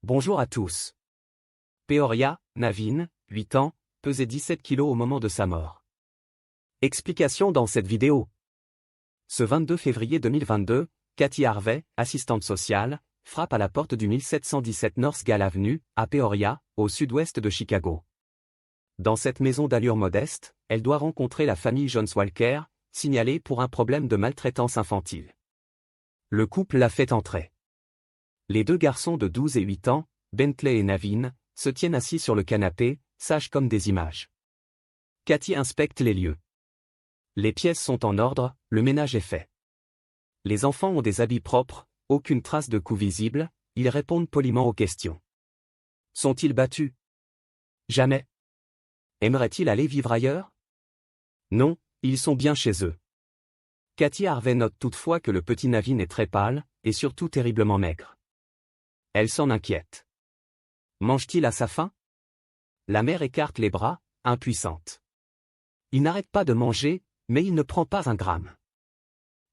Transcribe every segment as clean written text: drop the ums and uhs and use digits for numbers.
Bonjour à tous. Peoria, Navin, 8 ans, pesait 17 kilos au moment de sa mort. Explication dans cette vidéo. Ce 22 février 2022, Cathy Harvey, assistante sociale, frappe à la porte du 1717 North Gale Avenue, à Peoria, au sud-ouest de Chicago. Dans cette maison d'allure modeste, elle doit rencontrer la famille Jones Walker, signalée pour un problème de maltraitance infantile. Le couple la fait entrer. Les deux garçons de 12 et 8 ans, Bentley et Navin, se tiennent assis sur le canapé, sages comme des images. Cathy inspecte les lieux. Les pièces sont en ordre, le ménage est fait. Les enfants ont des habits propres, aucune trace de coups visible, ils répondent poliment aux questions. Sont-ils battus? Jamais. Aimeraient-ils aller vivre ailleurs? Non, ils sont bien chez eux. Cathy Harvey note toutefois que le petit Navin est très pâle, et surtout terriblement maigre. Elle s'en inquiète. Mange-t-il à sa faim? La mère écarte les bras, impuissante. Il n'arrête pas de manger, mais il ne prend pas un gramme.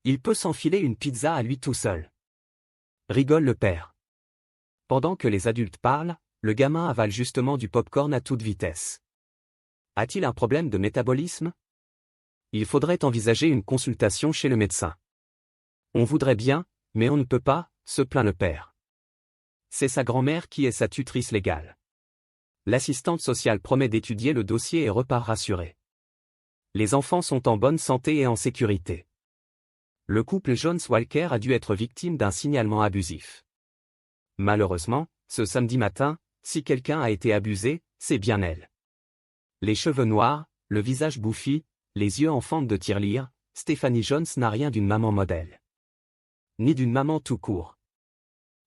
Il peut s'enfiler une pizza à lui tout seul. Rigole le père. Pendant que les adultes parlent, le gamin avale justement du pop-corn à toute vitesse. A-t-il un problème de métabolisme? Il faudrait envisager une consultation chez le médecin. On voudrait bien, mais on ne peut pas, se plaint le père. C'est sa grand-mère qui est sa tutrice légale. L'assistante sociale promet d'étudier le dossier et repart rassurée. Les enfants sont en bonne santé et en sécurité. Le couple Jones Walker a dû être victime d'un signalement abusif. Malheureusement, ce samedi matin, si quelqu'un a été abusé, c'est bien elle. Les cheveux noirs, le visage bouffi, les yeux en fente de tirelire, Stephanie Jones n'a rien d'une maman modèle. Ni d'une maman tout court.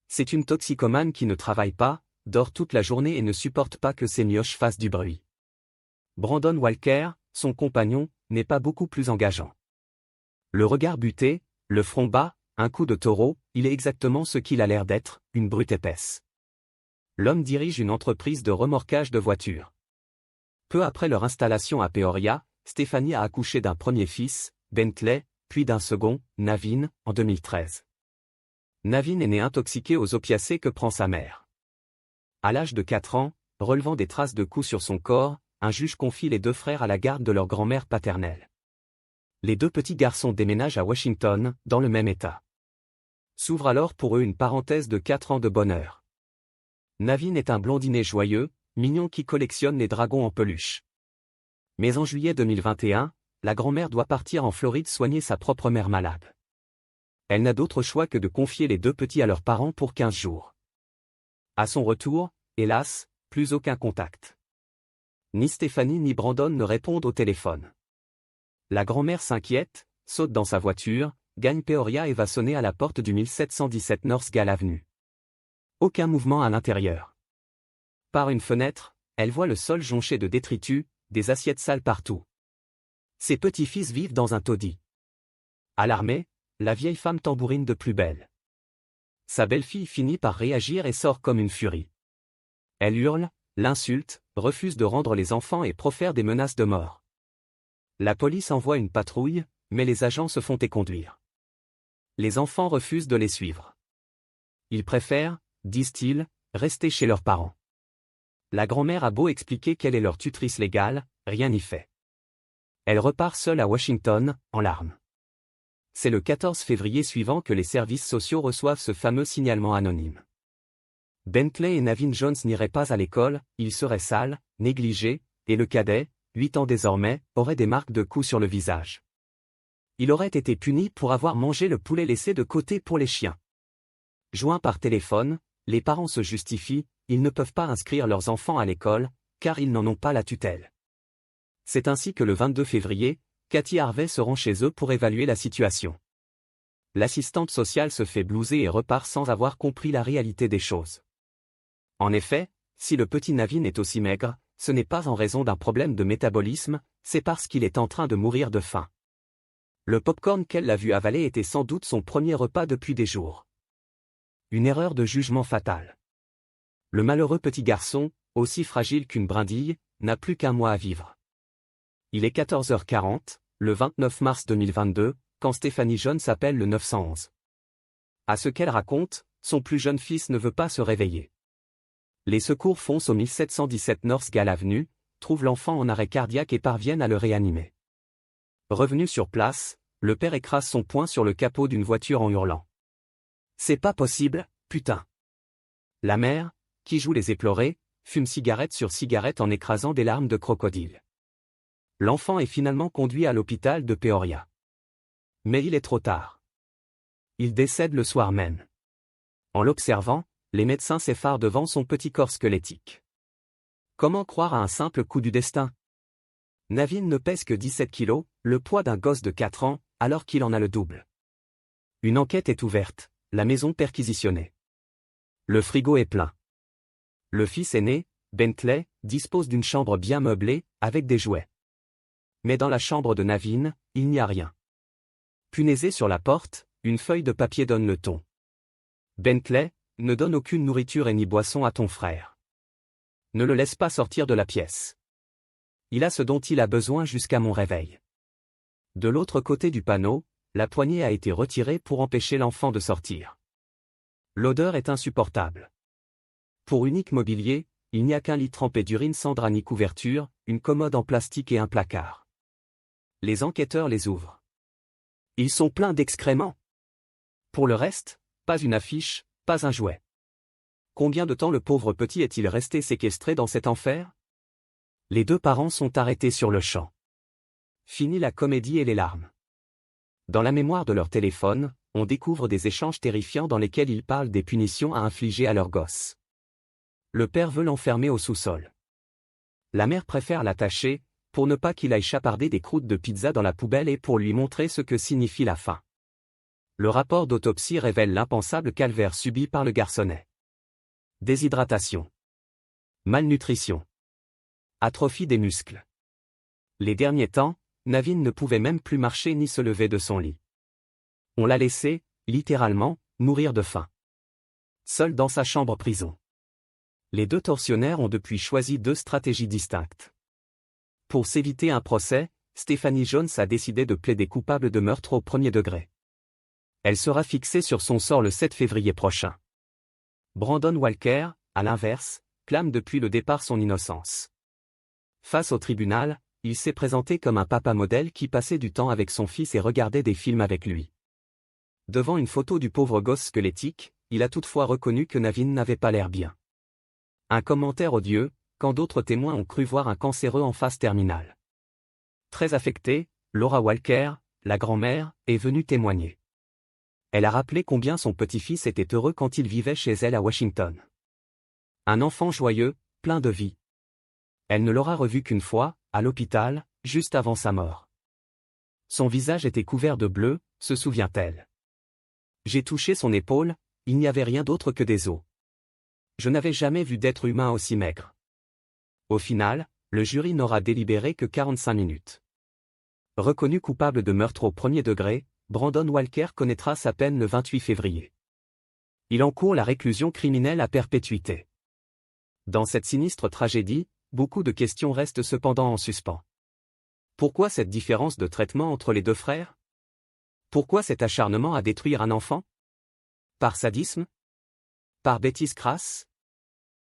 C'est une toxicomane qui ne travaille pas, dort toute la journée et ne supporte pas que ses mioches fassent du bruit. Brandon Walker, son compagnon, n'est pas beaucoup plus engageant. Le regard buté, le front bas, un coup de taureau, il est exactement ce qu'il a l'air d'être, une brute épaisse. L'homme dirige une entreprise de remorquage de voitures. Peu après leur installation à Peoria, Stephanie a accouché d'un premier fils, Bentley, puis d'un second, Navin, en 2013. Navin est né intoxiqué aux opiacés que prend sa mère. À l'âge de 4 ans, relevant des traces de coups sur son corps, un juge confie les deux frères à la garde de leur grand-mère paternelle. Les deux petits garçons déménagent à Washington, dans le même état. S'ouvre alors pour eux une parenthèse de 4 ans de bonheur. Navin est un blondinet joyeux, mignon qui collectionne les dragons en peluche. Mais en juillet 2021, la grand-mère doit partir en Floride soigner sa propre mère malade. Elle n'a d'autre choix que de confier les deux petits à leurs parents pour 15 jours. À son retour, hélas, plus aucun contact. Ni Stephanie ni Brandon ne répondent au téléphone. La grand-mère s'inquiète, saute dans sa voiture, gagne Peoria et va sonner à la porte du 1717 North Gale Avenue. Aucun mouvement à l'intérieur. Par une fenêtre, elle voit le sol jonché de détritus, des assiettes sales partout. Ses petits-fils vivent dans un taudis. Alarmée, la vieille femme tambourine de plus belle. Sa belle-fille finit par réagir et sort comme une furie. Elle hurle, l'insulte, refuse de rendre les enfants et profère des menaces de mort. La police envoie une patrouille, mais les agents se font éconduire. Les enfants refusent de les suivre. Ils préfèrent, disent-ils, rester chez leurs parents. La grand-mère a beau expliquer qu'elle est leur tutrice légale, rien n'y fait. Elle repart seule à Washington, en larmes. C'est le 14 février suivant que les services sociaux reçoivent ce fameux signalement anonyme. Bentley et Navin Jones n'iraient pas à l'école, ils seraient sales, négligés, et le cadet, 8 ans désormais, aurait des marques de coups sur le visage. Il aurait été puni pour avoir mangé le poulet laissé de côté pour les chiens. Joints par téléphone, les parents se justifient, ils ne peuvent pas inscrire leurs enfants à l'école, car ils n'en ont pas la tutelle. C'est ainsi que le 22 février, Cathy Harvey se rend chez eux pour évaluer la situation. L'assistante sociale se fait blouser et repart sans avoir compris la réalité des choses. En effet, si le petit Navin est aussi maigre, ce n'est pas en raison d'un problème de métabolisme, c'est parce qu'il est en train de mourir de faim. Le pop-corn qu'elle a vu avaler était sans doute son premier repas depuis des jours. Une erreur de jugement fatale. Le malheureux petit garçon, aussi fragile qu'une brindille, n'a plus qu'1 mois à vivre. Il est 14h40, le 29 mars 2022, quand Stephanie Jones appelle le 911. À ce qu'elle raconte, son plus jeune fils ne veut pas se réveiller. Les secours foncent au 1717 North Gall Avenue, trouvent l'enfant en arrêt cardiaque et parviennent à le réanimer. Revenu sur place, le père écrase son poing sur le capot d'une voiture en hurlant. « C'est pas possible, putain !» La mère, qui joue les éplorés, fume cigarette sur cigarette en écrasant des larmes de crocodile. L'enfant est finalement conduit à l'hôpital de Peoria. Mais il est trop tard. Il décède le soir même. En l'observant, les médecins s'effarent devant son petit corps squelettique. Comment croire à un simple coup du destin? Navin ne pèse que 17 kilos, le poids d'un gosse de 4 ans, alors qu'il en a le double. Une enquête est ouverte, la maison perquisitionnée. Le frigo est plein. Le fils aîné, Bentley, dispose d'une chambre bien meublée, avec des jouets. Mais dans la chambre de Navin, il n'y a rien. Punaisé sur la porte, une feuille de papier donne le ton. Bentley, ne donne aucune nourriture et ni boisson à ton frère. Ne le laisse pas sortir de la pièce. Il a ce dont il a besoin jusqu'à mon réveil. De l'autre côté du panneau, la poignée a été retirée pour empêcher l'enfant de sortir. L'odeur est insupportable. Pour unique mobilier, il n'y a qu'un lit trempé d'urine sans drap ni couverture, une commode en plastique et un placard. Les enquêteurs les ouvrent. Ils sont pleins d'excréments. Pour le reste, pas une affiche, pas un jouet. Combien de temps le pauvre petit est-il resté séquestré dans cet enfer? Les deux parents sont arrêtés sur le champ. Fini la comédie et les larmes. Dans la mémoire de leur téléphone, on découvre des échanges terrifiants dans lesquels ils parlent des punitions à infliger à leur gosse. Le père veut l'enfermer au sous-sol. La mère préfère l'attacher, pour ne pas qu'il aille chaparder des croûtes de pizza dans la poubelle et pour lui montrer ce que signifie la faim. Le rapport d'autopsie révèle l'impensable calvaire subi par le garçonnet. Déshydratation. Malnutrition. Atrophie des muscles. Les derniers temps, Navin ne pouvait même plus marcher ni se lever de son lit. On l'a laissé, littéralement, mourir de faim. Seul dans sa chambre prison. Les deux tortionnaires ont depuis choisi deux stratégies distinctes. Pour s'éviter un procès, Stephanie Jones a décidé de plaider coupable de meurtre au premier degré. Elle sera fixée sur son sort le 7 février prochain. Brandon Walker, à l'inverse, clame depuis le départ son innocence. Face au tribunal, il s'est présenté comme un papa modèle qui passait du temps avec son fils et regardait des films avec lui. Devant une photo du pauvre gosse squelettique, il a toutefois reconnu que Navin n'avait pas l'air bien. Un commentaire odieux, quand d'autres témoins ont cru voir un cancéreux en phase terminale. Très affectée, Laura Walker, la grand-mère, est venue témoigner. Elle a rappelé combien son petit-fils était heureux quand il vivait chez elle à Washington. Un enfant joyeux, plein de vie. Elle ne l'aura revu qu'une fois, à l'hôpital, juste avant sa mort. Son visage était couvert de bleu, se souvient-elle. J'ai touché son épaule, il n'y avait rien d'autre que des os. Je n'avais jamais vu d'être humain aussi maigre. Au final, le jury n'aura délibéré que 45 minutes. Reconnu coupable de meurtre au premier degré, Brandon Walker connaîtra sa peine le 28 février. Il encourt la réclusion criminelle à perpétuité. Dans cette sinistre tragédie, beaucoup de questions restent cependant en suspens. Pourquoi cette différence de traitement entre les deux frères? Pourquoi cet acharnement à détruire un enfant? Par sadisme? Par bêtise crasse?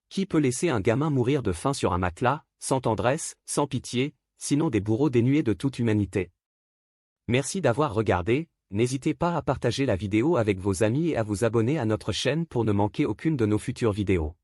Qui peut laisser un gamin mourir de faim sur un matelas, sans tendresse, sans pitié, sinon des bourreaux dénués de toute humanité? Merci d'avoir regardé, n'hésitez pas à partager la vidéo avec vos amis et à vous abonner à notre chaîne pour ne manquer aucune de nos futures vidéos.